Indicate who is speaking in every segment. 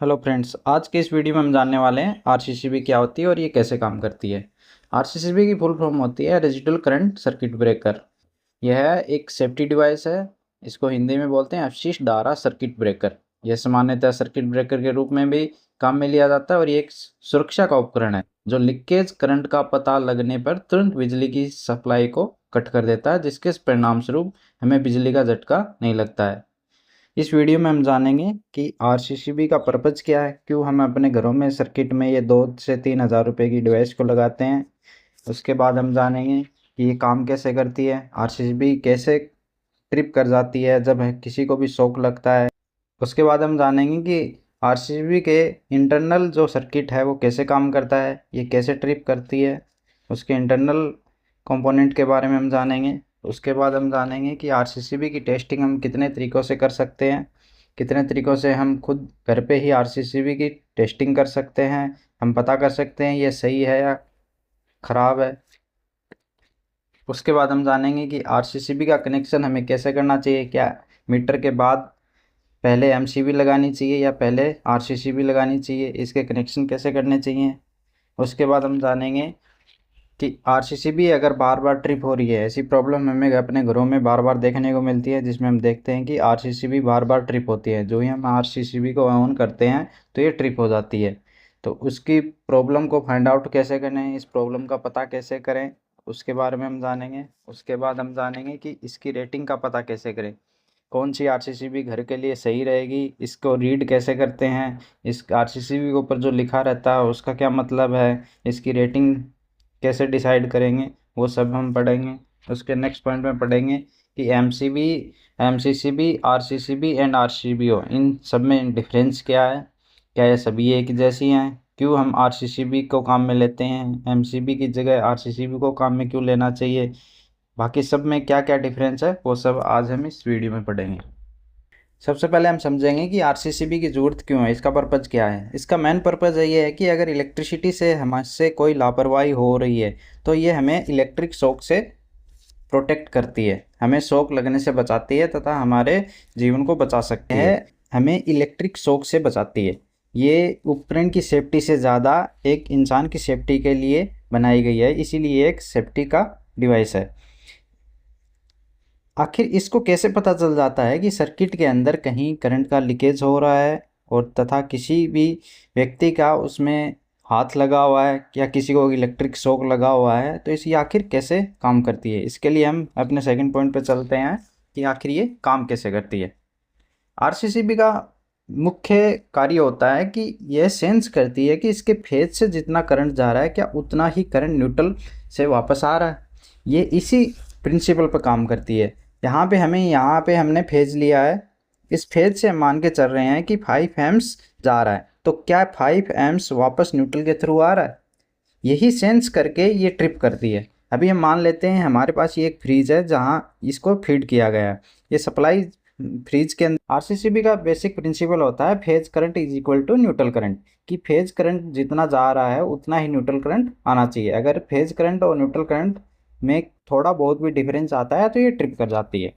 Speaker 1: Hello friends, आज के इस वीडियो में हम जानने वाले हैं आरसीसीबी क्या होती है और ये कैसे काम करती है। आरसीसीबी की फुल फॉर्म होती है रेजिस्टर करंट सर्किट ब्रेकर। यह एक सेफ्टी डिवाइस है। इसको हिंदी में बोलते हैं अवशिष्ट धारा सर्किट ब्रेकर। यह सामान्यतः सर्किट ब्रेकर के रूप में भी काम में लिया जाता है और ये एक सुरक्षा का उपकरण है जो लीकेज करंट का पता लगने पर तुरंत बिजली की सप्लाई को कट कर देता है, जिसके परिणाम स्वरूप हमें बिजली का झटका नहीं लगता है। इस वीडियो में हम जानेंगे कि आरसीसीबी का पर्पज़ क्या है, क्यों हम अपने घरों में सर्किट में ये 2 से 3 हज़ार रुपये की डिवाइस को लगाते हैं। उसके बाद हम जानेंगे कि ये काम कैसे करती है, आरसीसीबी कैसे ट्रिप कर जाती है जब किसी को भी शॉक लगता है। उसके बाद हम जानेंगे कि आरसीसीबी के इंटरनल जो सर्किट है वो कैसे काम करता है, ये कैसे ट्रिप करती है। उसके इंटरनल कंपोनेंट के बारे में हम जानेंगे। उसके बाद हम जानेंगे कि आरसीसीबी की टेस्टिंग हम कितने तरीक़ों से कर सकते हैं, कितने तरीक़ों से हम खुद घर पे ही आरसीसीबी की टेस्टिंग कर सकते हैं। हम पता कर सकते हैं ये सही है या ख़राब है। उसके बाद हम जानेंगे कि आरसीसीबी का कनेक्शन हमें कैसे करना चाहिए, क्या मीटर के बाद पहले एमसीबी लगानी चाहिए या पहले आरसीसीबी लगानी चाहिए, इसके कनेक्शन कैसे करने चाहिए। उसके बाद हम जानेंगे कि आरसीसीबी अगर बार बार ट्रिप हो रही है, ऐसी प्रॉब्लम हमें अपने घरों में बार बार देखने को मिलती है, जिसमें हम देखते हैं कि आरसीसीबी बार बार ट्रिप होती है। जो ही हम आरसीसीबी को ऑन करते हैं तो ये ट्रिप हो जाती है। तो उसकी प्रॉब्लम को फाइंड आउट कैसे करें, इस प्रॉब्लम का पता कैसे करें, उसके बारे में हम जानेंगे। उसके बाद हम जानेंगे कि इसकी रेटिंग का पता कैसे करें, कौन सी आरसीसीबी घर के लिए सही रहेगी, इसको रीड कैसे करते हैं, इस आरसीसीबी के ऊपर जो लिखा रहता है उसका क्या मतलब है, इसकी रेटिंग कैसे डिसाइड करेंगे, वो सब हम पढ़ेंगे। उसके नेक्स्ट पॉइंट में पढ़ेंगे कि एमसीबी, एमसीसीबी, आरसीसीबी एंड आरसीबीओ, इन सब में डिफरेंस क्या है, क्या ये सभी एक जैसी हैं, क्यों हम आरसीसीबी को काम में लेते हैं, एमसीबी की जगह आरसीसीबी को काम में क्यों लेना चाहिए, बाकी सब में क्या क्या डिफरेंस है, वो सब आज हम इस वीडियो में पढ़ेंगे। सबसे पहले हम समझेंगे कि आरसीसीबी की ज़रूरत क्यों है, इसका पर्पज़ क्या है। इसका मेन पर्पज़ ये है कि अगर इलेक्ट्रिसिटी से हमसे कोई लापरवाही हो रही है तो ये हमें इलेक्ट्रिक शॉक से प्रोटेक्ट करती है, हमें शॉक लगने से बचाती है तथा हमारे जीवन को बचा सकती है। हमें इलेक्ट्रिक शॉक से बचाती है। ये उपकरण की सेफ्टी से ज़्यादा एक इंसान की सेफ्टी के लिए बनाई गई है, इसीलिए एक सेफ्टी का डिवाइस है। आखिर इसको कैसे पता चल जाता है कि सर्किट के अंदर कहीं करंट का लीकेज हो रहा है और तथा किसी भी व्यक्ति का उसमें हाथ लगा हुआ है या किसी को इलेक्ट्रिक शॉक लगा हुआ है, तो इसी आखिर कैसे काम करती है। इसके लिए हम अपने सेकंड पॉइंट पे चलते हैं कि आखिर ये काम कैसे करती है। आरसीसीबी का मुख्य कार्य होता है कि यह सेंस करती है कि इसके फेज से जितना करंट जा रहा है क्या उतना ही करंट न्यूट्रल से वापस आ रहा है। ये इसी प्रिंसिपल पर काम करती है। यहाँ पे हमने फेज लिया है, इस फेज से हम मान के चल रहे हैं कि 5 एम्स जा रहा है, तो क्या 5 एम्स वापस न्यूट्रल के थ्रू आ रहा है, यही सेंस करके ये ट्रिप करती है। अभी हम मान लेते हैं हमारे पास ये एक फ्रीज है जहाँ इसको फीड किया गया है, ये सप्लाई फ्रीज के अंदर। आरसीसीबी का बेसिक प्रिंसिपल होता है phase current is equal to neutral current, कि फेज करंट जितना जा रहा है उतना ही न्यूट्रल करंट आना चाहिए। अगर फेज करंट और न्यूट्रल करंट में थोड़ा बहुत भी डिफरेंस आता है तो ये ट्रिप कर जाती है।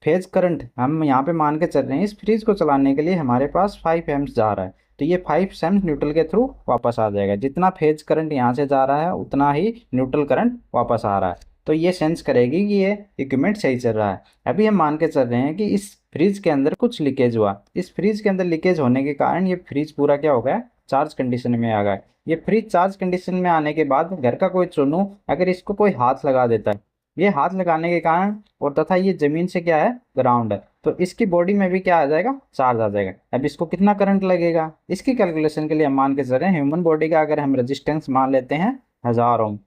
Speaker 1: फेज करंट हम यहाँ पे मान के चल रहे हैं, इस फ्रीज को चलाने के लिए हमारे पास 5 एम्स जा रहा है, तो ये 5 एम्स न्यूट्रल के थ्रू वापस आ जाएगा। जितना फेज करंट यहाँ से जा रहा है उतना ही न्यूट्रल करंट वापस आ रहा है, तो ये सेंस करेगी कि ये इक्विपमेंट सही चल रहा है। अभी हम मान के चल रहे हैं कि इस फ्रीज के अंदर कुछ लीकेज हुआ, इस फ्रीज के अंदर लीकेज होने के कारण ये फ्रीज पूरा क्या हो गया, चार्ज कंडीशन में आ गया। ये फ्रीज चार्ज कंडीशन में आने के बाद घर का कोई चुनू अगर इसको कोई हाथ लगा देता है, ये हाथ लगाने के कारण और तथा ये ज़मीन से क्या है, ग्राउंड है, तो इसकी बॉडी में भी क्या आ जाएगा, चार्ज आ जाएगा। अब इसको कितना करंट लगेगा, इसकी कैलकुलेशन के लिए हम मान के चल रहे हैं ह्यूमन बॉडी का अगर हम रेजिस्टेंस मान लेते हैं 1000 ओम,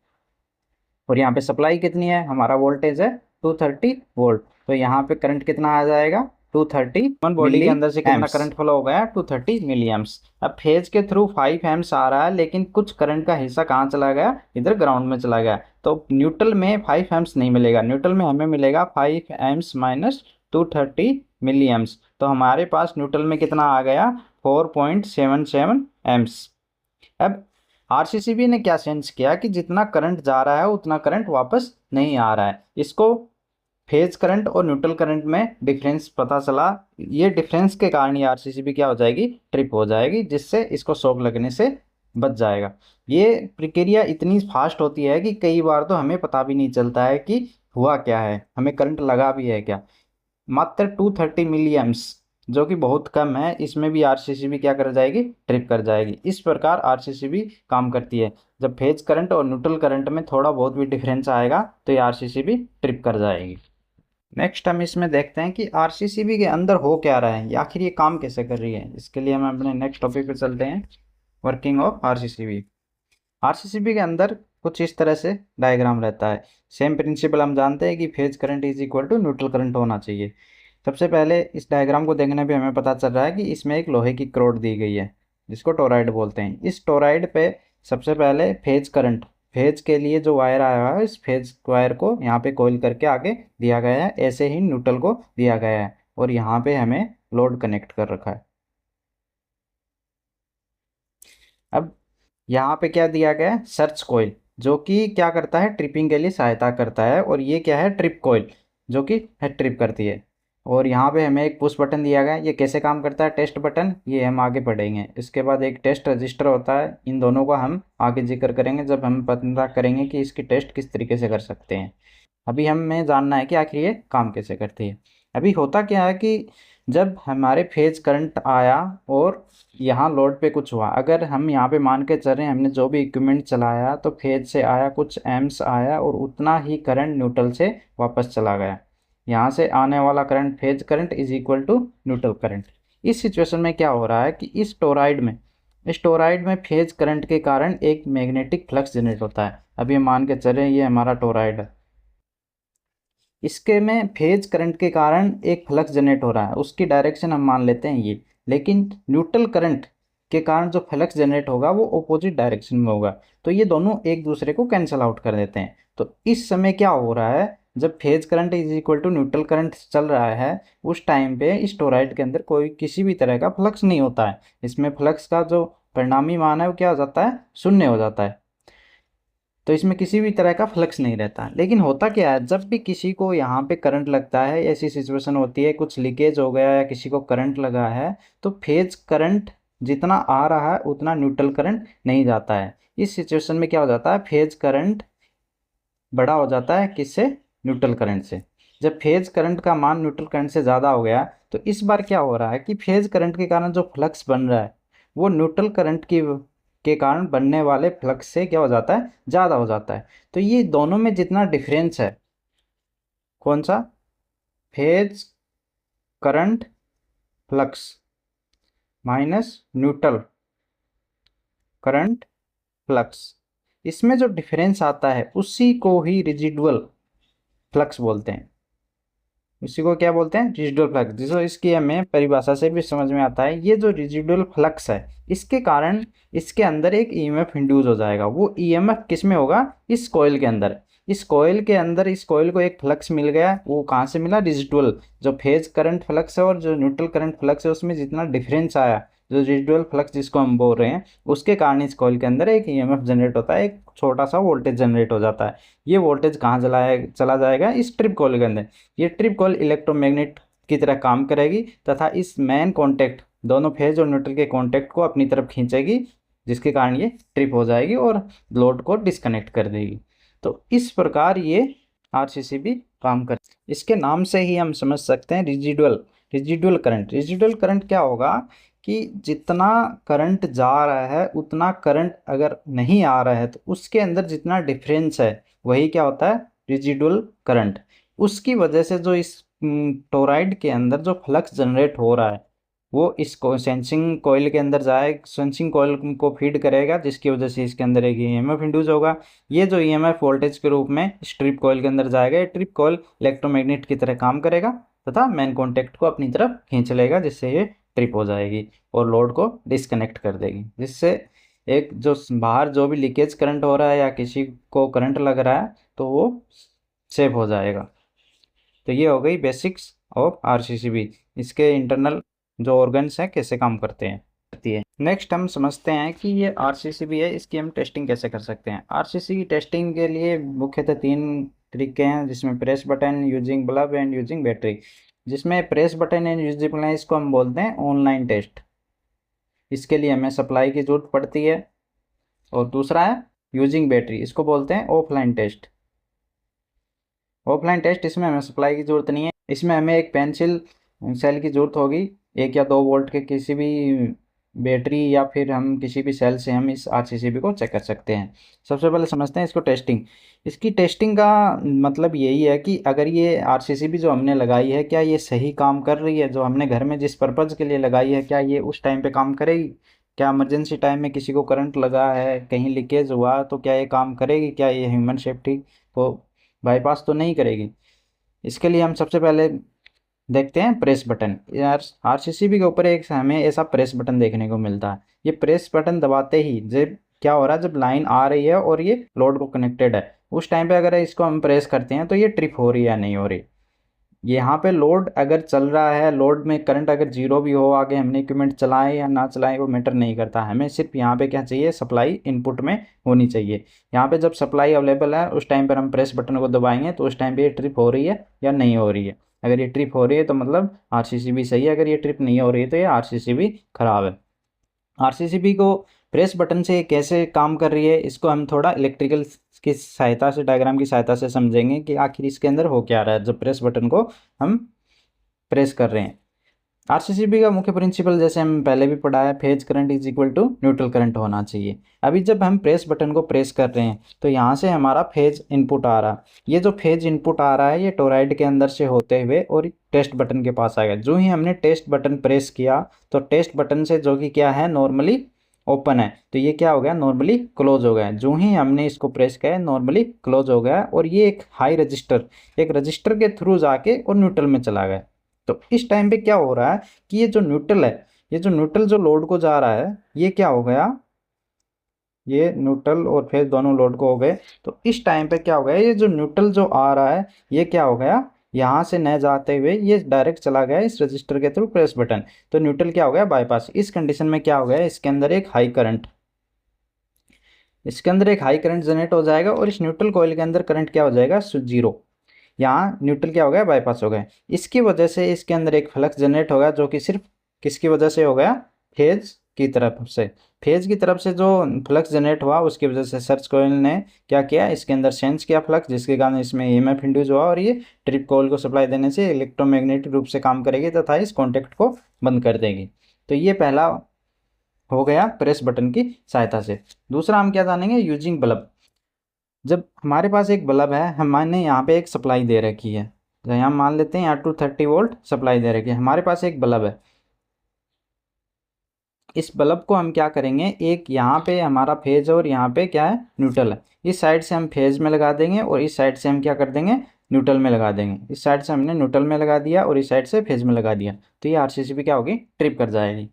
Speaker 1: और यहाँ पे सप्लाई कितनी है, हमारा वोल्टेज है 230 वोल्ट, तो यहाँ पे करंट कितना आ जाएगा, 230 ह्यूमन बॉडी के अंदर से कितना करंट फ्लो हो गया, 230 मिली एम्स। अब फेज के थ्रू 5 एम्स आ रहा है, लेकिन कुछ करंट का हिस्सा कहाँ चला गया, इधर ग्राउंड में चला गया, तो न्यूट्रल में 5 एम्स नहीं मिलेगा, न्यूट्रल में हमें मिलेगा 5 एम्स माइनस 230 मिली एम्स, तो हमारे पास न्यूट्रल में कितना आ गया, 4.77 एम्स। अब आरसीसीबी ने क्या सेंस किया कि जितना करंट जा रहा है उतना करंट वापस नहीं आ रहा है, इसको फेज करंट और न्यूट्रल करंट में डिफरेंस पता चला, ये डिफरेंस के कारण ये आरसीसीबी क्या हो जाएगी, ट्रिप हो जाएगी, जिससे इसको शॉक लगने से बच जाएगा। ये प्रक्रिया इतनी फास्ट होती है कि कई बार तो हमें पता भी नहीं चलता है कि हुआ क्या है, हमें करंट लगा भी है क्या। मात्र 230 मिली एम्प्स जो कि बहुत कम है, इसमें भी आरसीसीबी क्या कर जाएगी, ट्रिप कर जाएगी। इस प्रकार आरसीसीबी काम करती है। जब फेज करंट और न्यूट्रल करंट में थोड़ा बहुत भी डिफरेंस आएगा तो ये आरसीसीबी ट्रिप कर जाएगी। नेक्स्ट हम इसमें देखते हैं कि आरसीसीबी के अंदर हो क्या रहा है, या आखिर ये काम कैसे कर रही है। इसके लिए हम अपने नेक्स्ट टॉपिक पे चलते हैं, वर्किंग ऑफ आरसीसीबी। आरसीसीबी के अंदर कुछ इस तरह से डायग्राम रहता है। सेम प्रिंसिपल हम जानते हैं कि phase current is equal to neutral current होना चाहिए। सबसे पहले इस डायग्राम को देखने पे हमें पता चल रहा है कि इसमें एक लोहे की रॉड दी गई है जिसको टोराइड बोलते हैं। इस टोराइड पे सबसे पहले फेज करंट, फेज के लिए जो वायर आया हुआ है, इस फेज वायर को यहाँ पे कॉइल करके आगे दिया गया है। ऐसे ही न्यूट्रल को दिया गया है और यहाँ पे हमें लोड कनेक्ट कर रखा है। अब यहाँ पे क्या दिया गया है, सर्च कॉइल, जो कि क्या करता है, ट्रिपिंग के लिए सहायता करता है। और ये क्या है, ट्रिप कॉइल, जो कि ट्रिप करती है। और यहाँ पे हमें एक पुश बटन दिया गया है। ये कैसे काम करता है, टेस्ट बटन, ये हम आगे पढ़ेंगे। इसके बाद एक टेस्ट रजिस्टर होता है, इन दोनों का हम आगे जिक्र करेंगे जब हम पता करेंगे कि इसकी टेस्ट किस तरीके से कर सकते हैं। अभी हमें जानना है कि आखिर ये काम कैसे करती है। अभी होता क्या है कि जब हमारे फेज करंट आया और यहाँ लोड पे कुछ हुआ, अगर हम यहाँ पे मान के चल रहे हैं हमने जो भी इक्विपमेंट चलाया तो फेज से आया, कुछ एम्प्स आया और उतना ही करंट न्यूट्रल से वापस चला गया। यहाँ से आने वाला current phase current is equal to neutral current. इस सिचुएशन में क्या हो रहा है कि इस टोराइड में फेज करंट के कारण एक मैग्नेटिक फ्लक्स जनरेट होता है। अभी हम मान के चले ये हमारा टोराइड है, इसके में फेज करंट के कारण एक फ्लक्स जनरेट हो रहा है, उसकी डायरेक्शन हम मान लेते हैं ये। लेकिन न्यूट्रल करंट के कारण जो फ्लक्स जनरेट होगा वो ऑपोजिट डायरेक्शन में होगा, तो ये दोनों एक दूसरे को कैंसिल आउट कर देते हैं। तो इस समय क्या हो रहा है, जब phase current is equal to neutral current चल रहा है, उस टाइम पे इस टोराइड के अंदर कोई किसी भी तरह का फ्लक्स नहीं होता है। इसमें फ्लक्स का जो परिणामी मान है वो क्या हो जाता है, शून्य हो जाता है। तो इसमें किसी भी तरह का फ्लक्स नहीं रहता। लेकिन होता क्या है, जब भी किसी को यहाँ पे करंट लगता है, ऐसी सिचुएशन होती है, कुछ लीकेज हो गया या किसी को करंट लगा है, तो फेज करंट जितना आ रहा है उतना न्यूट्रल करंट नहीं जाता है। इस सिचुएशन में क्या हो जाता है, फेज करंट बड़ा हो जाता है, किससे, न्यूट्रल करंट से। जब फेज करंट का मान न्यूट्रल करंट से ज़्यादा हो गया तो इस बार क्या हो रहा है कि फेज करंट के कारण जो फ्लक्स बन रहा है वो न्यूट्रल करंट की के कारण बनने वाले फ्लक्स से क्या हो जाता है, ज़्यादा हो जाता है। तो ये दोनों में जितना डिफरेंस है, कौन सा, phase current flux minus neutral current flux, इसमें जो डिफरेंस आता है उसी को ही रेजिडुअल फ्लक्स बोलते हैं। इसी को क्या बोलते हैं, रेजिडुअल फ्लक्स, जिसको इसकी हमें परिभाषा से भी समझ में आता है। ये जो रेजिडुअल फ्लक्स है, इसके कारण इसके अंदर एक ईएमएफ इंड्यूस हो जाएगा। वो ईएमएफ किस में होगा, इस कॉइल के अंदर। इस कॉइल के अंदर इस कॉइल को एक फ्लक्स मिल गया, वो कहाँ से मिला, रेजिडुअल। जो फेज करंट फ्लक्स है और जो न्यूट्रल करंट फ्लक्स है उसमें जितना डिफरेंस आया, जो रेजिडुअल फ्लक्स जिसको हम बोल रहे हैं, उसके कारण इस कॉइल के अंदर एक ईएमएफ जनरेट होता है, एक छोटा सा वोल्टेज जनरेट हो जाता है। ये वोल्टेज कहाँ चला जाएगा, इस ट्रिप कॉइल के अंदर। ये ट्रिप कॉइल इलेक्ट्रोमैग्नेट की तरह काम करेगी तथा इस मेन कॉन्टैक्ट, दोनों फेज और न्यूट्रल के कॉन्टैक्ट को अपनी तरफ खींचेगी, जिसके कारण ये ट्रिप हो जाएगी और लोड को डिस्कनेक्ट कर देगी। तो इस प्रकार ये आरसीसीबी काम कर, इसके नाम से ही हम समझ सकते हैं रेजिडुअल करंट। रेजिडुअल करंट क्या होगा कि जितना करंट जा रहा है उतना करंट अगर नहीं आ रहा है तो उसके अंदर जितना डिफरेंस है वही क्या होता है, रेजिडुअल करंट। उसकी वजह से जो इस टोराइड के अंदर जो फ्लक्स जनरेट हो रहा है वो इसको सेंसिंग कॉइल के अंदर जाए, सेंसिंग कॉइल को फीड करेगा, जिसकी वजह से इसके अंदर एक ईएमएफ इंड्यूस होगा। ये जो ईएमएफ वोल्टेज के रूप में स्ट्रिप कॉइल के अंदर जाएगा, ये ट्रिप कॉइल इलेक्ट्रोमैग्नेट की तरह काम करेगा तथा मेन कॉन्टैक्ट को अपनी तरफ खींच लेगा, जिससे ये ट्रिप हो जाएगी और लोड को डिस्कनेक्ट कर देगी। जिससे एक जो बाहर जो भी लीकेज करंट हो रहा है या किसी को करंट लग रहा है तो वो सेव हो जाएगा। तो ये हो गई बेसिक्स ऑफ आरसीसीबी, इसके इंटरनल जो ऑर्गन्स हैं कैसे काम करते हैं। नेक्स्ट हम समझते हैं कि ये आरसीसीबी है, इसकी हम टेस्टिंग कैसे कर सकते हैं। आरसीसी की टेस्टिंग के लिए मुख्यतः 3 तरीके हैं, जिसमें press button, using bulb and using battery. जिसमें प्रेस बटन एंड यूजिंग है, इसको हम बोलते हैं ऑनलाइन टेस्ट। इसके लिए हमें सप्लाई की ज़रूरत पड़ती है। और दूसरा है यूजिंग बैटरी, इसको बोलते हैं ऑफलाइन टेस्ट। ऑफलाइन टेस्ट, इसमें हमें सप्लाई की ज़रूरत नहीं है। इसमें हमें एक पेंसिल सेल की ज़रूरत होगी, 1 या 2 वोल्ट के किसी भी बैटरी या फिर हम किसी भी सेल से हम इस आरसीसीबी को चेक कर सकते हैं। सबसे पहले समझते हैं इसको टेस्टिंग। इसकी टेस्टिंग का मतलब यही है कि अगर ये आरसीसीबी जो हमने लगाई है, क्या ये सही काम कर रही है, जो हमने घर में जिस पर्पज़ के लिए लगाई है, क्या ये उस टाइम पे काम करेगी। क्या इमरजेंसी टाइम में किसी को करंट लगा है, कहीं लीकेज हुआ, तो क्या ये काम करेगी, क्या ये ह्यूमन सेफ्टी को बाईपास तो नहीं करेगी। इसके लिए हम सबसे पहले देखते हैं प्रेस बटन। यार आरसीसीबी के ऊपर एक हमें ऐसा प्रेस बटन देखने को मिलता है। ये प्रेस बटन दबाते ही जब क्या हो रहा है, जब लाइन आ रही है और ये लोड को कनेक्टेड है, उस टाइम पे अगर इसको हम प्रेस करते हैं तो ये ट्रिप हो रही है या नहीं हो रही। यहाँ पे लोड अगर चल रहा है, लोड में करंट अगर जीरो भी हो, आगे हमने इक्विपमेंट चलाएं या ना चलाएं वो मैटर नहीं करता। हमें सिर्फ यहाँ पे क्या चाहिए, सप्लाई इनपुट में होनी चाहिए। यहाँ पे जब सप्लाई अवेलेबल है उस टाइम पर हम प्रेस बटन को दबाएंगे तो उस टाइम पे ये ट्रिप हो रही है या नहीं हो रही है। अगर ये ट्रिप हो रही है तो मतलब आरसीसीबी सही है, अगर ये ट्रिप नहीं हो रही है तो ये आरसीसीबी खराब है। आरसीसीबी को प्रेस बटन से कैसे काम कर रही है, इसको हम थोड़ा इलेक्ट्रिकल की सहायता से, डायग्राम की सहायता से समझेंगे कि आखिर इसके अंदर हो क्या रहा है जब प्रेस बटन को हम प्रेस कर रहे हैं। आरसीसीबी का मुख्य प्रिंसिपल जैसे हम पहले भी पढ़ा है, phase current is equal to neutral current होना चाहिए। अभी जब हम प्रेस बटन को प्रेस कर रहे हैं तो यहाँ से हमारा फेज इनपुट आ रहा है। ये जो फेज इनपुट आ रहा है ये टोराइड के अंदर से होते हुए और टेस्ट बटन के पास आएगा। जो ही हमने टेस्ट बटन प्रेस किया तो टेस्ट बटन से, जो कि क्या है नॉर्मली ओपन है, तो ये क्या हो गया, नॉर्मली क्लोज हो गया। जो ही हमने इसको प्रेस किया नॉर्मली क्लोज हो गया और ये एक हाई रजिस्टर, एक रजिस्टर के थ्रू जाके और न्यूट्रल में चला गया। तो इस टाइम पे क्या हो रहा है कि ये जो न्यूट्रल है, ये जो न्यूट्रल जो लोड को जा रहा है, ये क्या हो गया, ये न्यूट्रल और फेज दोनों लोड को हो गए। तो इस टाइम पे क्या हो गया, ये जो न्यूट्रल जो आ रहा है ये क्या हो गया, यहाँ से न जाते हुए ये डायरेक्ट चला गया इस रजिस्टर के थ्रू प्रेस बटन। तो न्यूट्रल क्या हो गया, बाईपास। इस कंडीशन में क्या हो गया, इसके अंदर एक हाई करंट, इसके अंदर एक हाई करंट जनरेट हो जाएगा और इस न्यूट्रल कॉइल के अंदर करंट क्या हो जाएगा, जीरो। यहाँ न्यूट्रल क्या हो गया, बाईपास हो गया। इसकी वजह से इसके अंदर एक फ्लक्स जनरेट होगा जो कि सिर्फ किसकी वजह से हो गया, फेज की तरफ से। फेज की तरफ से जो फ्लक्स जनरेट हुआ उसकी वजह से सर्च कॉइल ने क्या किया, इसके अंदर सेंस किया फ्लक्स, जिसके कारण इसमें ईएमएफ इंड्यूस हुआ और ये ट्रिप कॉइल को सप्लाई देने से इलेक्ट्रोमैग्नेटिक रूप से काम करेगी तथा इस कॉन्टेक्ट को बंद कर देगी। तो ये पहला हो गया प्रेस बटन की सहायता से। दूसरा हम क्या जानेंगे, यूजिंग बल्ब। जब हमारे पास एक बल्ब है, हमने यहाँ पे एक सप्लाई दे रखी है, यहाँ मान लेते हैं यहाँ 230 वोल्ट सप्लाई दे रखी है, हमारे पास एक बल्ब है। इस बल्ब को हम क्या करेंगे, एक यहाँ पे हमारा फेज और यहाँ पे क्या है, न्यूट्रल है। इस साइड से हम फेज में लगा देंगे और इस साइड से हम क्या कर देंगे, न्यूट्रल में लगा देंगे। इस साइड से हमने न्यूट्रल में लगा दिया और इस साइड से फेज में लगा दिया, तो ये आरसीसीबी क्या होगी, ट्रिप कर जाएगी।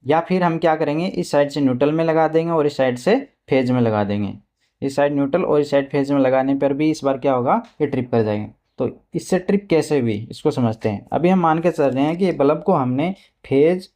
Speaker 1: या फिर हम क्या करेंगे, इस साइड से न्यूट्रल में लगा देंगे और इस साइड से फेज में लगा देंगे। इस साइड न्यूट्रल और इस साइड फेज में लगाने पर भी इस बार क्या होगा, ये ट्रिप कर जाएंगे। तो इससे ट्रिप कैसे हुई इसको समझते हैं। अभी हम मान के चल रहे हैं कि बल्ब को हमने फेज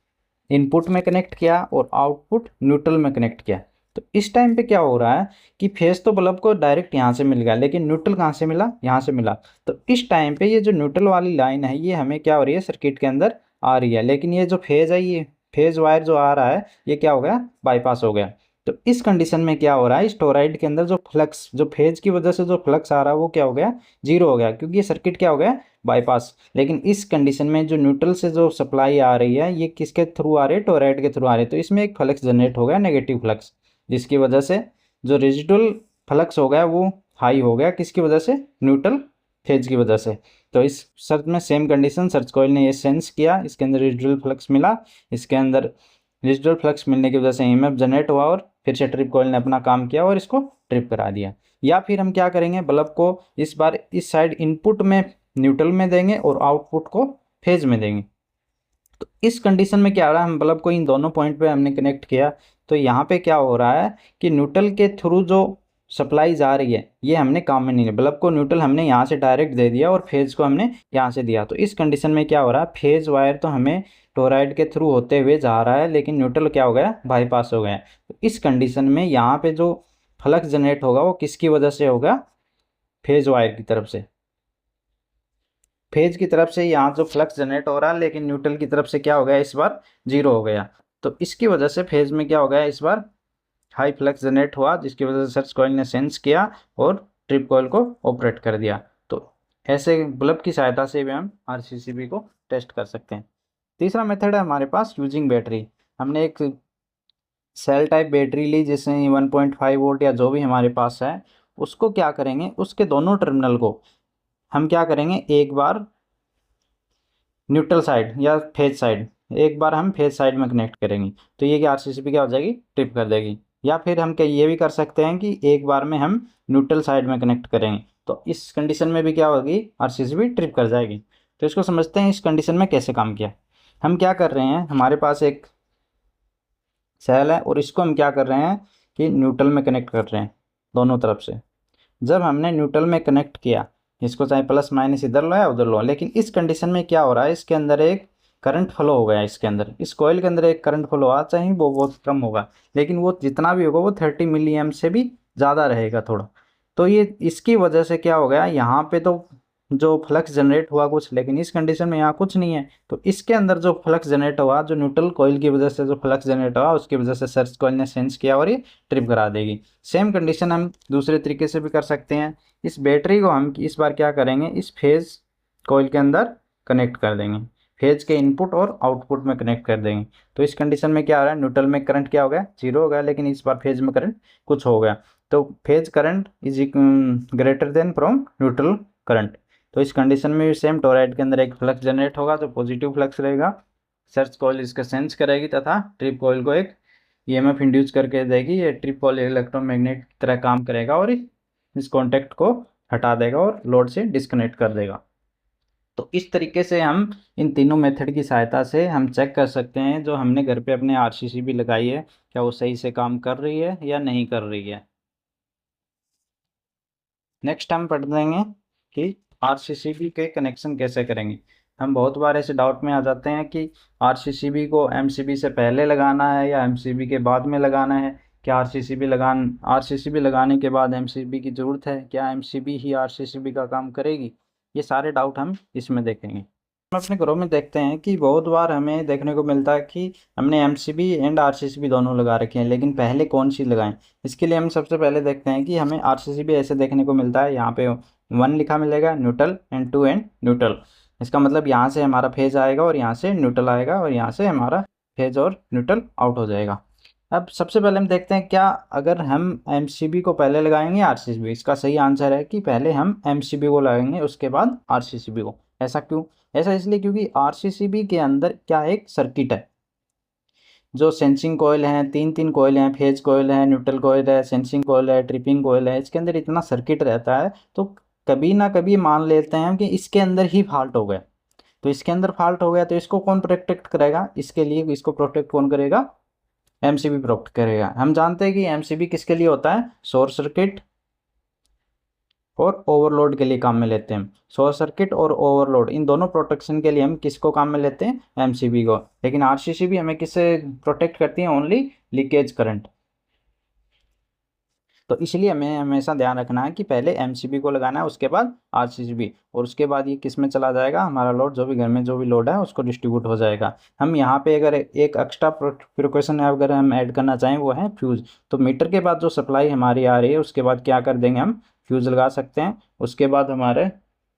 Speaker 1: इनपुट में कनेक्ट किया और आउटपुट न्यूट्रल में कनेक्ट किया। तो इस टाइम पे क्या हो रहा है कि फेज तो बल्ब को डायरेक्ट यहाँ से मिल गया, लेकिन न्यूट्रल कहाँ से मिला, यहाँ से मिला। तो इस टाइम पे ये जो न्यूट्रल वाली लाइन है ये हमें क्या हो रही है, सर्किट के अंदर आ रही है, लेकिन ये जो फेज है, ये फेज वायर जो आ रहा है ये क्या हो गया, बाईपास हो गया। तो इस कंडीशन में क्या हो रहा है, इस टोराइड के अंदर जो फ्लक्स, जो फेज की वजह से जो फ्लक्स आ रहा है वो क्या हो गया, जीरो हो गया, क्योंकि ये सर्किट क्या हो गया, बाईपास। लेकिन इस कंडीशन में जो न्यूट्रल से जो सप्लाई आ रही है ये किसके थ्रू आ रही है, टोराइड के थ्रू आ रही है। तो इसमें एक फ्लक्स जनरेट हो गया, नेगेटिव फ्लक्स, जिसकी वजह से जो रेजिडुअल फ्लक्स हो गया वो हाई हो गया, किसकी वजह से, न्यूट्रल फेज की वजह से। तो इस शर्त में सेम कंडीशन, सर्च कॉइल ने ये सेंस किया, इसके अंदर रेजिडुअल फ्लक्स मिला, इसके अंदर रेजिडुअल फ्लक्स मिलने की वजह से ईएमएफ जनरेट हुआ और फिर से ट्रिप कॉइल ने अपना काम किया और इसको ट्रिप करा दिया। या फिर हम क्या करेंगे, बल्ब को इस बार इस साइड इनपुट में न्यूट्रल में देंगे और आउटपुट को फेज में देंगे। तो इस कंडीशन में क्या हो रहा है, हम बल्ब को इन दोनों पॉइंट पे हमने कनेक्ट किया, तो यहाँ पे क्या हो रहा है कि न्यूट्रल के थ्रू जो सप्लाई जा रही है ये हमने काम में नहीं लिया। बल्ब को न्यूट्रल हमने यहाँ से डायरेक्ट दे दिया और फेज को हमने यहाँ से दिया। तो इस कंडीशन में क्या हो रहा है, फेज वायर तो हमें टोराइड के थ्रू होते हुए जा रहा है, लेकिन न्यूट्रल क्या हो गया, बाईपास हो गया। तो इस कंडीशन में यहाँ पे जो फ्लक्स जनरेट होगा वो किसकी वजह से होगा, फेज वायर की तरफ से। फेज की तरफ से यहाँ जो फ्लक्स जनरेट हो रहा है, लेकिन न्यूट्रल की तरफ से क्या हो गया इस बार, जीरो हो गया। तो इसकी वजह से फेज में क्या हो गया इस बार, हाई फ्लक्स जनरेट हुआ, जिसकी वजह से सर्च कॉइल ने सेंस किया और ट्रिप कॉइल को ऑपरेट कर दिया। तो ऐसे बल्ब की सहायता से भी हम आरसीसीबी को टेस्ट कर सकते हैं। तीसरा मेथड है हमारे पास यूजिंग बैटरी। हमने एक सेल टाइप बैटरी ली, जिसमें 1.5 वोल्ट या जो भी हमारे पास है, उसको क्या करेंगे, उसके दोनों टर्मिनल को हम क्या करेंगे, एक बार न्यूट्रल साइड या फेज साइड, एक बार हम फेज साइड में कनेक्ट करेंगे, तो ये कि आरसीसीबी क्या हो जाएगी, ट्रिप कर देगी। या फिर हम क्या ये भी कर सकते हैं कि एक बार में हम न्यूट्रल साइड में कनेक्ट करेंगे, तो इस कंडीशन में भी क्या होगी, आरसीसीबी ट्रिप कर जाएगी। तो इसको समझते हैं इस कंडीशन में कैसे काम किया। हम क्या कर रहे हैं, हमारे पास एक सेल है और इसको हम क्या कर रहे हैं कि न्यूट्रल में कनेक्ट कर रहे हैं दोनों तरफ से। जब हमने न्यूट्रल में कनेक्ट किया, इसको चाहे प्लस माइनस इधर लो या उधर लो, लेकिन इस कंडीशन में क्या हो रहा है, इसके अंदर एक करंट फ्लो हो गया, इसके अंदर इस कॉइल के अंदर एक करंट फ्लो आ, चाहे वो बहुत कम होगा, लेकिन वो जितना भी होगा वो 30 मिली एम्प से भी ज़्यादा रहेगा थोड़ा। तो ये इसकी वजह से क्या हो गया, यहाँ पे तो जो फ्लक्स जनरेट हुआ कुछ, लेकिन इस कंडीशन में यहाँ कुछ नहीं है। तो इसके अंदर जो फ्लक्स जनरेट हुआ, जो न्यूट्रल कॉइल की वजह से जो फ्लक्स जनरेट हुआ, उसकी वजह से सर्च कॉइल ने सेंस किया और ये ट्रिप करा देगी। सेम कंडीशन हम दूसरे तरीके से भी कर सकते हैं। इस बैटरी को हम इस बार क्या करेंगे, इस फेज कॉइल के अंदर कनेक्ट कर देंगे, फेज के इनपुट और आउटपुट में कनेक्ट कर देंगे। तो इस कंडीशन में क्या हो रहा है, न्यूट्रल में करंट क्या हो गया, जीरो हो गया, लेकिन इस बार फेज में करंट कुछ हो गया। तो phase current is greater than from neutral current. तो इस कंडीशन में भी सेम टोराइड के अंदर एक फ्लक्स जनरेट होगा, तो पॉजिटिव फ्लक्स रहेगा, सर्च कॉइल इसका सेंस करेगी तथा ट्रिप कॉइल को एक ईएमएफ इंड्यूस करके देगी। ये ट्रिप कॉइल इलेक्ट्रोमैग्नेट की तरह काम करेगा और इस कॉन्टैक्ट को हटा देगा और लोड से डिस्कनेक्ट कर देगा। तो इस तरीके से हम इन तीनों मेथड की सहायता से हम चेक कर सकते हैं जो हमने घर पे अपने आरसीसीबी लगाई है, क्या वो सही से काम कर रही है या नहीं कर रही है। नेक्स्ट हम पढ़ देंगे कि आरसीसीबी के कनेक्शन कैसे करेंगे। हम बहुत बार ऐसे डाउट में आ जाते हैं कि आरसीसीबी को एमसीबी से पहले लगाना है या एमसीबी के बाद में लगाना है, क्या आरसीसीबी लगाने के बाद एमसीबी की ज़रूरत है, क्या एमसीबी ही आरसीसीबी का काम करेगी, ये सारे डाउट हम इसमें देखेंगे। हम अपने घरों में देखते हैं कि बहुत बार हमें देखने को मिलता है कि हमने एमसीबी एंड आरसीसीबी दोनों लगा रखे हैं, लेकिन पहले कौन सी लगाएं। इसके लिए हम सबसे पहले देखते हैं कि हमें आरसीसीबी ऐसे देखने को मिलता है, यहाँ पे 1 लिखा मिलेगा न्यूट्रल एंड 2 एंड न्यूट्रल। इसका मतलब यहाँ से हमारा फेज आएगा और यहाँ से न्यूट्रल आएगा और यहाँ से हमारा फेज और न्यूट्रल आउट हो जाएगा। अब सबसे पहले हम देखते हैं क्या अगर हम एमसीबी को पहले लगाएंगे आरसीसीबी। इसका सही आंसर है कि पहले हम एमसीबी को लगाएंगे उसके बाद आरसीसीबी को। ऐसा क्यों? ऐसा इसलिए क्योंकि आरसीसीबी के अंदर क्या एक सर्किट है, जो सेंसिंग कॉइल हैं, तीन तीन कॉइल हैं, फेज कॉइल है, न्यूट्रल कॉइल है, सेंसिंग कॉइल है, ट्रिपिंग कॉइल है, इसके अंदर इतना सर्किट रहता है। तो कभी ना कभी मान लेते हैं कि इसके अंदर ही फॉल्ट हो गया। तो इसके अंदर फॉल्ट हो गया तो इसको कौन प्रोटेक्ट करेगा, इसके लिए इसको प्रोटेक्ट कौन करेगा, एमसीबी प्रोटेक्ट करेगा। हम जानते हैं कि एमसीबी किसके लिए होता है, शॉर्ट सर्किट और ओवरलोड के लिए काम में लेते हैं। शॉर्ट सर्किट और ओवरलोड इन दोनों प्रोटेक्शन के लिए हम किसको काम में लेते हैं, एमसीबी को। लेकिन आरसीसीबी हमें किससे प्रोटेक्ट करती है, ओनली लीकेज करंट। तो इसलिए हमें हमेशा ध्यान रखना है कि पहले एमसीबी को लगाना है, उसके बाद आरसीसीबी, और उसके बाद ये किस में चला जाएगा, हमारा लोड जो भी घर में जो भी लोड है उसको डिस्ट्रीब्यूट हो जाएगा। हम यहाँ पे अगर एक एक्स्ट्रा प्रिकॉशन अगर हम ऐड करना चाहें वो है फ्यूज़। तो मीटर के बाद जो सप्लाई हमारी आ रही है उसके बाद क्या कर देंगे, हम फ्यूज़ लगा सकते हैं। उसके बाद हमारे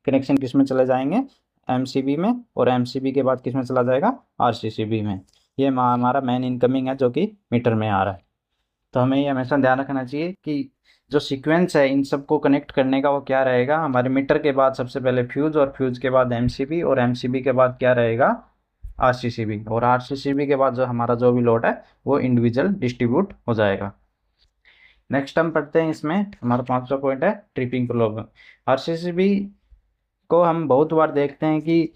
Speaker 1: कनेक्शन किस में चले जाएंगे, एमसीबी में, और एमसीबी के बाद किस में चला जाएगा, आरसीसीबी में। ये हमारा मेन इनकमिंग है जो कि मीटर में आ रहा है। तो हमें ये हमेशा ध्यान रखना चाहिए कि जो सीक्वेंस है इन सबको कनेक्ट करने का वो क्या रहेगा, हमारे मीटर के बाद सबसे पहले फ्यूज़, और फ्यूज़ के बाद एमसीबी, और एमसीबी के बाद क्या रहेगा, आरसीसीबी, और आरसीसीबी के बाद जो हमारा जो भी लोड है वो इंडिविजुअल डिस्ट्रीब्यूट हो जाएगा। नेक्स्ट हम पढ़ते हैं, इसमें हमारा 5वां पॉइंट है ट्रिपिंग प्रॉब्लम। आरसीसीबी को हम बहुत बार देखते हैं कि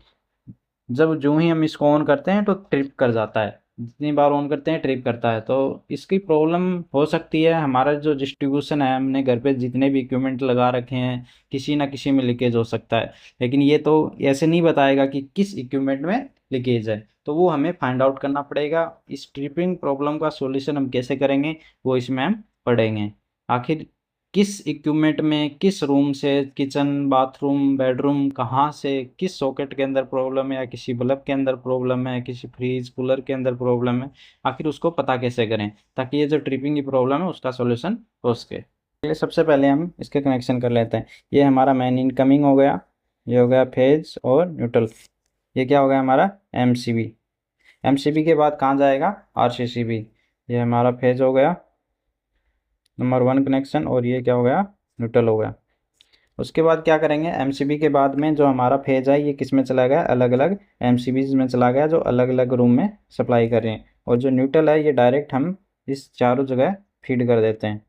Speaker 1: जब जो ही हम इसको ऑन करते हैं तो ट्रिप कर जाता है, जितनी बार ऑन करते हैं ट्रिप करता है। तो इसकी प्रॉब्लम हो सकती है हमारा जो डिस्ट्रीब्यूशन है, हमने घर पे जितने भी इक्विपमेंट लगा रखे हैं किसी ना किसी में लीकेज हो सकता है, लेकिन ये तो ऐसे नहीं बताएगा कि किस इक्विपमेंट में लीकेज है। तो वो हमें फाइंड आउट करना पड़ेगा। इस ट्रिपिंग प्रॉब्लम का सॉल्यूशन हम कैसे करेंगे वो इसमें हम पढ़ेंगे। आखिर किस इक्विपमेंट में, किस रूम से, किचन, बाथरूम, बेडरूम, कहाँ से, किस सॉकेट के अंदर प्रॉब्लम है, या किसी बल्ब के अंदर प्रॉब्लम है, किसी फ्रिज कूलर के अंदर प्रॉब्लम है, आखिर उसको पता कैसे करें ताकि ये जो ट्रिपिंग की प्रॉब्लम है उसका सॉल्यूशन हो सके। चलिए सबसे पहले हम इसके कनेक्शन कर लेते हैं। ये हमारा मेन इनकमिंग हो गया, ये हो गया फेज और न्यूट्रल, ये क्या हो गया हमारा एमसीबी। एमसीबी के बाद कहाँ जाएगा, आरसीसीबी। ये हमारा फेज हो गया नंबर 1 कनेक्शन, और ये क्या हो गया न्यूट्रल हो गया। उसके बाद क्या करेंगे, एमसीबी के बाद में जो हमारा फेज है ये किस में चला गया, अलग अलग एमसीबीज में चला गया जो अलग अलग रूम में सप्लाई कर रहे हैं। और जो न्यूट्रल है ये डायरेक्ट हम इस चारों जगह फीड कर देते हैं।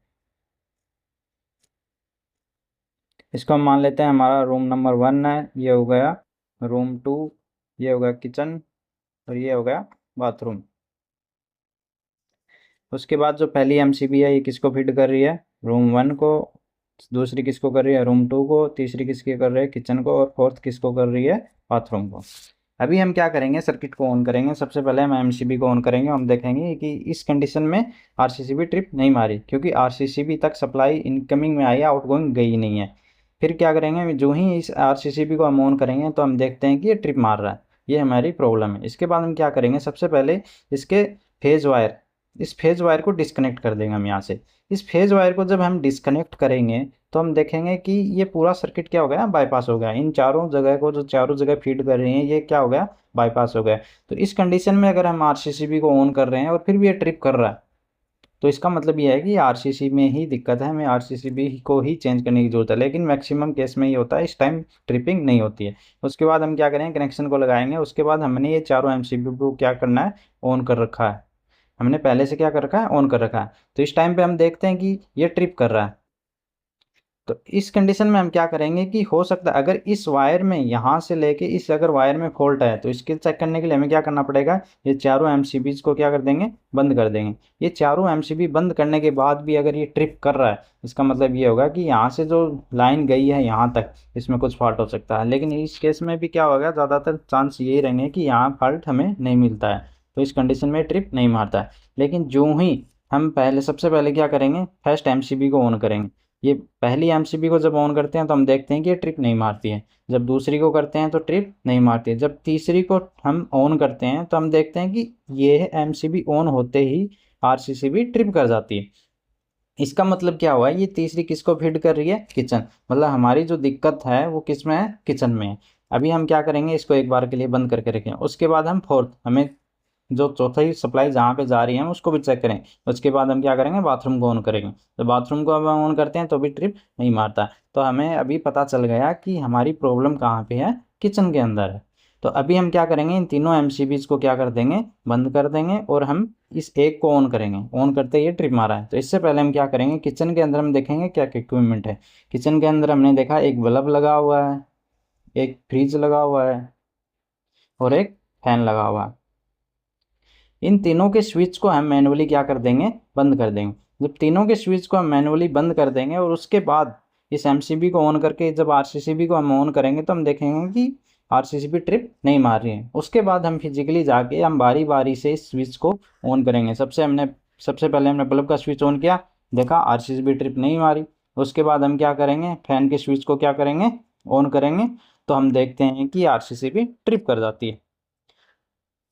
Speaker 1: इसको हम मान लेते हैं हमारा रूम नंबर 1 है, ये हो गया रूम 2, ये हो गया किचन, और ये हो गया बाथरूम। उसके बाद जो पहली एमसीबी है ये किसको फीड कर रही है, रूम 1 को, दूसरी किसको कर रही है, रूम 2 को, तीसरी किसकी कर रही है, किचन को, और फोर्थ किसको कर रही है, बाथरूम को। अभी हम क्या करेंगे, सर्किट को ऑन करेंगे। सबसे पहले हम एमसीबी को ऑन करेंगे। हम देखेंगे कि इस कंडीशन में आरसीसीबी ट्रिप नहीं मारी, क्योंकि आरसीसीबी तक सप्लाई इनकमिंग में आई है, आउटगोइंग गई नहीं है। फिर क्या करेंगे, जो ही इस आरसीसीबी को हम ऑन करेंगे तो हम देखते हैं कि ये ट्रिप मार रहा है, ये हमारी प्रॉब्लम है। इसके बाद हम क्या करेंगे, सबसे पहले इसके फेज वायर, इस फेज वायर को डिस्कनेक्ट कर देंगे हम यहाँ से। इस फेज वायर को जब हम डिस्कनेक्ट करेंगे तो हम देखेंगे कि ये पूरा सर्किट क्या हो गया, बाईपास हो गया। इन चारों जगह को जो चारों जगह फीड कर रही हैं ये क्या हो गया, बाईपास हो गया। तो इस कंडीशन में अगर हम आरसीसीबी को ऑन कर रहे हैं और फिर भी ये ट्रिप कर रहा है तो इसका मतलब ये है कि आरसीसी में ही दिक्कत है, हमें आरसीसीबी को ही चेंज करने की जरूरत है। लेकिन मैक्सिमम केस में ये होता है, इस टाइम ट्रिपिंग नहीं होती है। उसके बाद हम क्या करेंगे, कनेक्शन को लगाएंगे। उसके बाद हमने ये चारों एमसीबी को क्या करना है, ऑन कर रखा है। हमने पहले से क्या कर रखा है, ऑन कर रखा है। तो इस टाइम पे हम देखते हैं कि ये ट्रिप कर रहा है। तो इस कंडीशन में हम क्या करेंगे कि हो सकता है अगर इस वायर में यहाँ से लेके इस अगर वायर में फॉल्ट है तो इसके चेक करने के लिए हमें क्या करना पड़ेगा, ये चारों एमसीबीज को क्या कर देंगे, बंद कर देंगे। ये चारों एमसीबी बंद करने के बाद भी अगर ये ट्रिप कर रहा है इसका मतलब ये होगा कि यहाँ से जो लाइन गई है यहाँ तक इसमें कुछ फॉल्ट हो सकता है। लेकिन इस केस में भी क्या होगा, ज़्यादातर चांस यही रहेंगे कि यहाँ फॉल्ट हमें नहीं मिलता है, तो इस कंडीशन में ट्रिप नहीं मारता है। लेकिन जो ही हम पहले सबसे पहले क्या करेंगे, फर्स्ट एमसीबी को ऑन करेंगे। ये पहली एमसीबी को जब ऑन करते हैं तो हम देखते हैं कि ये ट्रिप नहीं मारती है। जब दूसरी को करते हैं तो ट्रिप नहीं मारती है। जब तीसरी को हम ऑन करते हैं तो हम देखते हैं कि ये एमसीबी ऑन होते ही आरसीसीबी ट्रिप कर जाती है। इसका मतलब क्या हुआ, ये तीसरी किसको फीड कर रही है, किचन। मतलब हमारी जो दिक्कत है वो किस में है, किचन में है। अभी हम क्या करेंगे, इसको एक बार के लिए बंद करके रखें। उसके बाद हम फोर्थ, हमें जो चौथी सप्लाई जहाँ पे जा रही है हम उसको भी चेक करें। उसके बाद हम क्या करेंगे, बाथरूम को ऑन करेंगे। तो बाथरूम को हम ऑन करते हैं तो भी ट्रिप नहीं मारता। तो हमें अभी पता चल गया कि हमारी प्रॉब्लम कहाँ पे है, किचन के अंदर है। तो अभी हम क्या करेंगे, इन तीनों एमसीबीज को क्या कर देंगे, बंद कर देंगे, और हम इस एक को ऑन करेंगे। ऑन करते ये ट्रिप मारा है। तो इससे पहले हम क्या करेंगे, किचन के अंदर हम देखेंगे क्या क्या इक्विपमेंट है। किचन के अंदर हमने देखा एक बल्ब लगा हुआ है, एक फ्रिज लगा हुआ है, और एक फैन लगा हुआ है। इन तीनों के स्विच को हम मैनुअली क्या कर देंगे, बंद कर देंगे। जब तीनों के स्विच को हम मैनुअली बंद कर देंगे और उसके बाद इस एमसीबी को ऑन करके जब आरसीसीबी को हम ऑन करेंगे तो हम देखेंगे कि आरसीसीबी ट्रिप नहीं मार रही है। उसके बाद हम फिजिकली जाके हम बारी बारी से इस स्विच को ऑन करेंगे। सबसे पहले हमने बल्ब का स्विच ऑन किया, देखा आरसीसीबी ट्रिप नहीं मारी। उसके बाद हम क्या करेंगे, फैन के स्विच को क्या करेंगे, ऑन करेंगे। तो हम देखते हैं कि आरसीसीबी ट्रिप कर जाती है।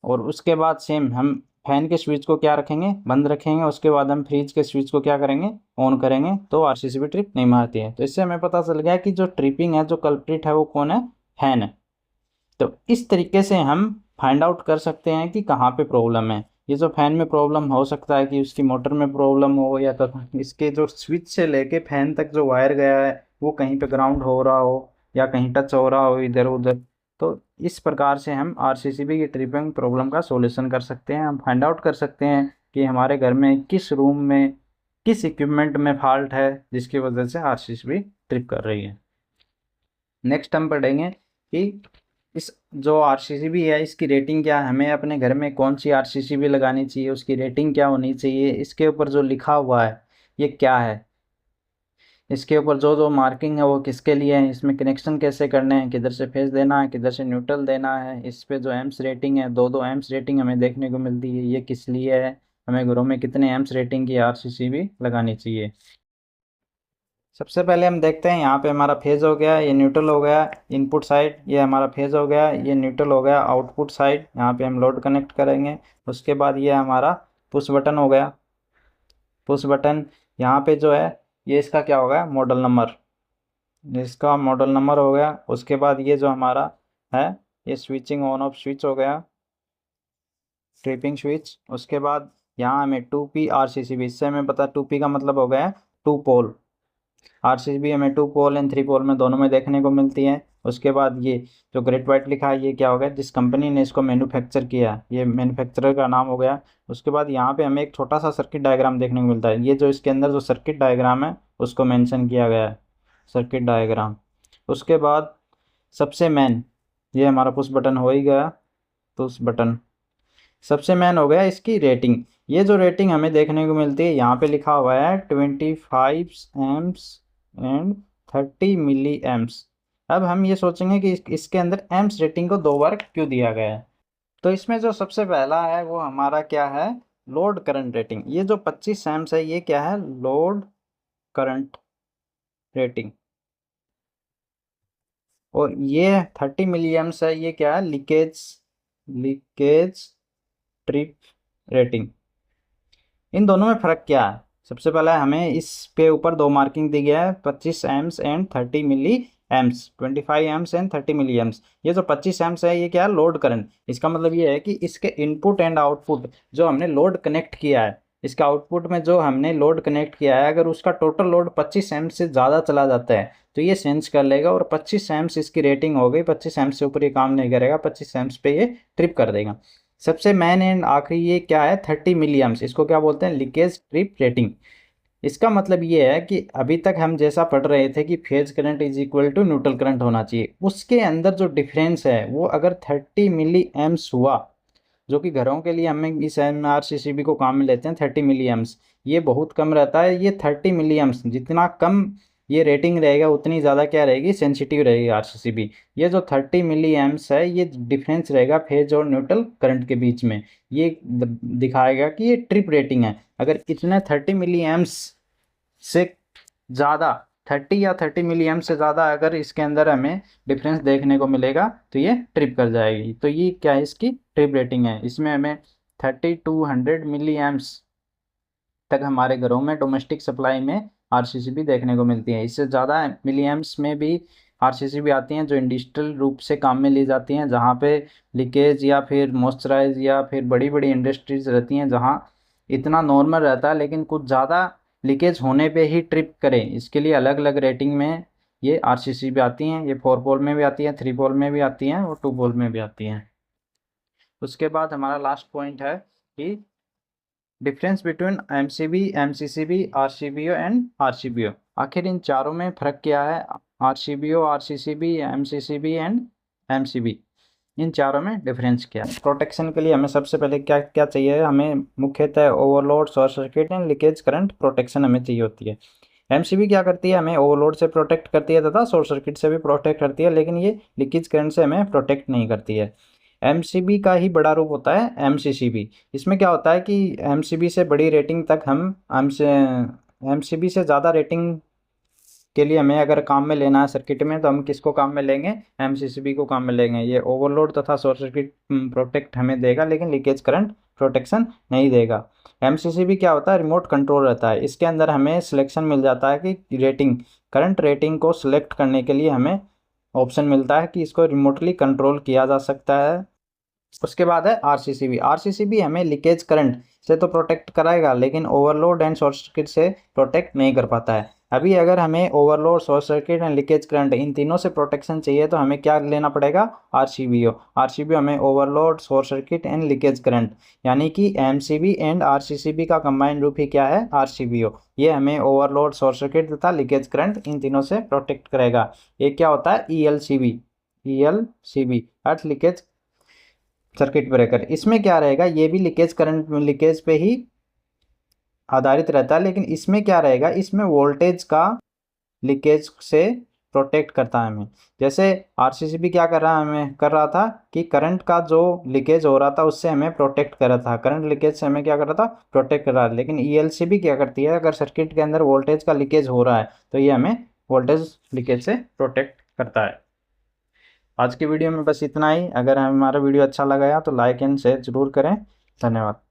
Speaker 1: और उसके बाद सेम हम फैन के स्विच को क्या रखेंगे, बंद रखेंगे। उसके बाद हम फ्रिज के स्विच को क्या करेंगे, ऑन करेंगे। तो आरसीसीबी ट्रिप नहीं मारती है। तो इससे हमें पता चल गया कि जो ट्रिपिंग है, जो कल्प्रिट है वो कौन है, फैन है। तो इस तरीके से हम फाइंड आउट कर सकते हैं कि कहाँ पे प्रॉब्लम है। ये जो फैन में प्रॉब्लम हो सकता है कि उसकी मोटर में प्रॉब्लम हो, या तो इसके जो स्विच से लेके फैन तक जो वायर गया है वो कहीं पे ग्राउंड हो रहा हो, या कहीं टच हो रहा हो इधर उधर। तो इस प्रकार से हम आरसीसीबी की ट्रिपिंग प्रॉब्लम का सॉल्यूशन कर सकते हैं। हम फाइंड आउट कर सकते हैं कि हमारे घर में किस रूम में किस इक्विपमेंट में फॉल्ट है जिसकी वजह से आरसीसीबी ट्रिप कर रही है। नेक्स्ट हम पढ़ेंगे कि इस जो आरसीसीबी है इसकी रेटिंग क्या है, हमें अपने घर में कौन सी आरसीसीबी लगानी चाहिए, उसकी रेटिंग क्या होनी चाहिए, इसके ऊपर जो लिखा हुआ है ये क्या है, इसके ऊपर जो जो मार्किंग है वो किसके लिए है, इसमें कनेक्शन कैसे करने हैं, किधर से फेज देना है, किधर से न्यूट्रल देना है। इस पे जो एम्स रेटिंग है, दो दो एम्स रेटिंग हमें देखने को मिलती है, ये किस लिए है, हमें घरों में कितने एम्स रेटिंग की आरसीसीबी लगानी चाहिए। सबसे पहले हम देखते हैं, यहाँ पे हमारा फेज हो गया, ये न्यूट्रल हो गया, इनपुट साइड ये हमारा फेज हो गया, ये न्यूट्रल हो गया, आउटपुट साइड यहाँ पे हम लोड कनेक्ट करेंगे। उसके बाद ये हमारा पुश बटन हो गया। पुश बटन यहाँ पे जो है ये इसका क्या होगा, मॉडल नंबर, इसका मॉडल नंबर हो गया। उसके बाद ये जो हमारा है ये स्विचिंग ऑन ऑफ स्विच हो गया, ट्रिपिंग स्विच। उसके बाद यहाँ हमें 2P RCCB, इससे हमें पता 2P का मतलब हो गया टू पोल। RCCB हमें 2 पोल एंड 3 पोल में दोनों में देखने को मिलती है। उसके बाद ये जो ग्रेट वाइट लिखा है ये क्या हो गया, जिस कंपनी ने इसको मैन्युफैक्चर किया, ये मैन्युफैक्चरर का नाम हो गया। उसके बाद यहाँ पे हमें एक छोटा सा सर्किट डायग्राम देखने को मिलता है, ये जो इसके अंदर जो सर्किट डायग्राम है उसको मेंशन किया गया है, सर्किट डायग्राम। उसके बाद सबसे मेन ये हमारा पुश बटन हो ही गया, पुश बटन सबसे मेन हो गया इसकी रेटिंग। ये जो रेटिंग हमें देखने को मिलती है यहाँ पे लिखा हुआ है 25 एम्प्स एंड 30 मिली एम्प्स। अब हम ये सोचेंगे कि इसके अंदर एम्प्स रेटिंग को 2 बार क्यों दिया गया है। तो इसमें जो सबसे पहला है वो हमारा क्या है, लोड करंट रेटिंग। ये जो 25 एम्प्स है ये क्या है, लोड करंट रेटिंग। और ये 30 मिली एम्प्स है, ये क्या है, लीकेज ट्रिप रेटिंग। इन दोनों में फ़र्क क्या है, सबसे पहला हमें इस पे ऊपर 2 मार्किंग दी गया है, 25 amps and 30 milliamps, 25 amps and 30 milliamps. ये जो 25 एम्स है ये क्या है, लोड करंट। इसका मतलब ये है कि इसके इनपुट एंड आउटपुट जो हमने लोड कनेक्ट किया है, इसका आउटपुट में जो हमने लोड कनेक्ट किया है, अगर उसका टोटल लोड 25 एम्स से ज़्यादा चला जाता है तो ये सेंस कर लेगा और 25 एम्स इसकी रेटिंग हो गई, 25 एम्स से ऊपर ये काम नहीं करेगा, 25 एम्स पे ये ट्रिप कर देगा। सबसे मेन एंड आखिरी ये क्या है, 30 मिली एम्प्स, इसको क्या बोलते हैं, लीकेज ट्रिप रेटिंग। इसका मतलब ये है कि अभी तक हम जैसा पढ़ रहे थे कि phase current is equal to neutral current होना चाहिए, उसके अंदर जो डिफरेंस है वो अगर 30 मिली एम्प्स हुआ, जो कि घरों के लिए हमें इस RCCB को काम में लेते हैं 30 मिली एम्प्स, ये बहुत कम रहता है। ये 30 मिली एम्प्स जितना कम ये रेटिंग रहेगा उतनी ज़्यादा क्या रहेगी, सेंसिटिव रहेगी RCCB। ये जो 30 मिली एम्प्स है ये डिफरेंस रहेगा फेज और न्यूट्रल करंट के बीच में, ये दिखाएगा कि ये ट्रिप रेटिंग है। अगर इतने 30 मिली एम्प्स से ज़्यादा, 30 या 30 मिली एम्प से ज़्यादा अगर इसके अंदर हमें डिफरेंस देखने को मिलेगा तो ये ट्रिप कर जाएगी। तो ये क्या है, इसकी ट्रिप रेटिंग है। इसमें हमें 3200 मिली एम्प्स तक हमारे घरों में डोमेस्टिक सप्लाई में RCCB देखने को मिलती है। इससे ज़्यादा मिली एम्प्स में भी RCCB आती हैं जो इंडस्ट्रियल रूप से काम में ली जाती हैं, जहाँ पे लीकेज या फिर मॉइस्चराइज या फिर बड़ी बड़ी इंडस्ट्रीज रहती हैं जहाँ इतना नॉर्मल रहता है लेकिन कुछ ज़्यादा लीकेज होने पे ही ट्रिप करें। इसके लिए अलग अलग रेटिंग में ये RCCB आती हैं। ये 4 पोल में भी आती हैं, 3 पोल में भी आती हैं और 2 पोल में भी आती हैं। उसके बाद हमारा लास्ट पॉइंट है कि difference between MCB, MCCB, RCBO and RCBO। आखिर इन चारों में फ़र्क क्या है, RCBO, RCCB, MCCB and MCB, इन चारों में डिफरेंस क्या है। प्रोटेक्शन के लिए हमें सबसे पहले क्या क्या चाहिए, हमें मुख्यतः overload, short circuit and leakage current protection हमें चाहिए होती है। MCB क्या करती है, हमें ओवरलोड से प्रोटेक्ट करती है तथा शॉर्ट सर्किट से भी प्रोटेक्ट करती है, लेकिन ये लीकेज करंट से हमें प्रोटेक्ट नहीं करती है। MCB का ही बड़ा रूप होता है MCCB। इसमें क्या होता है कि MCB से बड़ी रेटिंग तक हम MCB से ज़्यादा रेटिंग के लिए हमें अगर काम में लेना है सर्किट में तो हम किसको काम में लेंगे, MCCB को काम में लेंगे। ये ओवरलोड तथा शॉर्ट सर्किट प्रोटेक्ट हमें देगा लेकिन लीकेज करंट प्रोटेक्शन नहीं देगा। MCCB क्या होता है, रिमोट कंट्रोल रहता है। इसके अंदर हमें सिलेक्शन मिल जाता है कि रेटिंग, करंट रेटिंग को सिलेक्ट करने के लिए हमें ऑप्शन मिलता है कि इसको रिमोटली कंट्रोल किया जा सकता है। उसके बाद है RCCB हमें लीकेज करंट से तो प्रोटेक्ट कराएगा लेकिन ओवरलोड एंड शॉर्ट सर्किट से प्रोटेक्ट नहीं कर पाता है। अभी अगर हमें overload, short circuit and leakage current in तीनों से प्रोटेक्शन चाहिए तो हमें क्या लेना पड़ेगा, RCBO हमें overload, short circuit and leakage current, यानी कि MCB एंड RCCB का कंबाइंड रूप ही क्या है, RCBO। ये हमें ओवरलोड, शॉर्ट सर्किट तथा लीकेज करंट इन तीनों से प्रोटेक्ट करेगा। ये क्या होता है, ELCB अर्थ लीकेज सर्किट ब्रेकर। इसमें क्या रहेगा, ये भी लीकेज करंट, लीकेज पे ही आधारित रहता है, लेकिन इसमें क्या रहेगा, इसमें वोल्टेज का लीकेज से प्रोटेक्ट करता है हमें। जैसे आरसीसीबी क्या कर रहा है, हमें कर रहा था कि करंट का जो लीकेज हो रहा था उससे हमें प्रोटेक्ट कर रहा था, करंट लीकेज से हमें क्या कर रहा था, प्रोटेक्ट कर रहा है। लेकिन ईएलसीबी क्या करती है, अगर सर्किट के अंदर वोल्टेज का लीकेज हो रहा है तो ये हमें वोल्टेज लीकेज से प्रोटेक्ट करता है। आज की वीडियो में बस इतना ही। अगर हमारा वीडियो अच्छा लगा तो लाइक एंड शेयर जरूर करें। धन्यवाद।